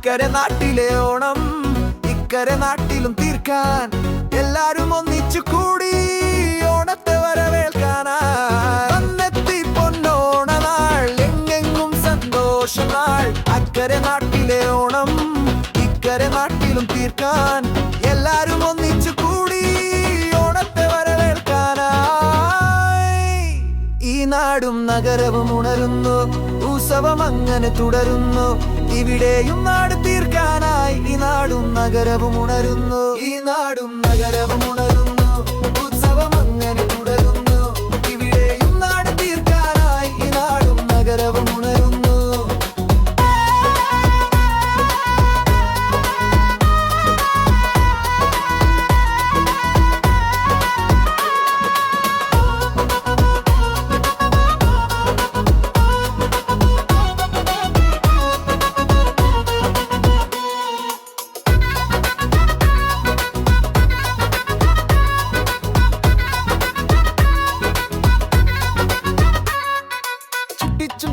അക്കരെ നാട്ടിലെ ഓണം ഇക്കരെ നാട്ടിലും തീർക്കാൻ എല്ലാരും ഒന്നിച്ചു കൂടി ഓണത്തെ വരവേൽക്കാനായി വന്നെത്തി പൊന്നോണനാൾ എങ്ങെങ്ങും സന്തോഷനാൾ അക്കരെ നാട്ടിലെ ഓണം ഇക്കരെ നാട്ടിലും തീർക്കാൻ എല്ലാരും ഒന്നിച്ചു കൂടി ഓണത്തെ വരവേൽക്കാനായി ഈ നാടും നഗരവും ഉണരുന്നു ഉത്സവം അങ്ങനെ തുടരുന്നു ഇവിടെയും നാട് തീർക്കാനായി ഈ നാടും നഗരവും ഉണരുന്നു ഈ നാടും നഗരവും ഉണരുന്നു ഉത്സവം അങ്ങനെ തുടരുന്നു ഇവിടെയും നാട് തീർക്കാനായി ഈ നാടും നഗരവും ഉണരുന്നു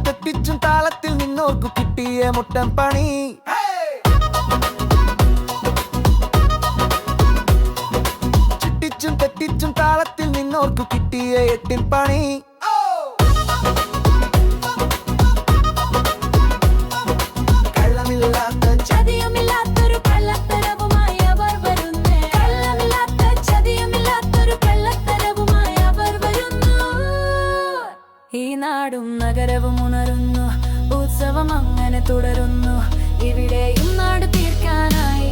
തെറ്റിച്ചും താളത്തിൽ നിന്നോർക്കു കിട്ടിയ മുട്ടം പണി ചുറ്റിച്ചും തെറ്റിച്ചും താളത്തിൽ നിന്നോർക്കു കിട്ടിയ എട്ടിൻ പണി കള്ളമില്ലാത്ത ചതിയുമില്ലാത്തൊരു കള്ളത്തരവുമായി അവർ വരുന്നേ കള്ളമില്ലാത്ത ചതിയുമില്ലാത്തൊരു കള്ളത്തരവുമായി അവർ വരുന്നു ഈ നാടും നഗരവും ഉണരുന്നു ഉത്സവം അങ്ങനെ തുടരുന്നു ഇവിടെയും നാട് തീർക്കാനായി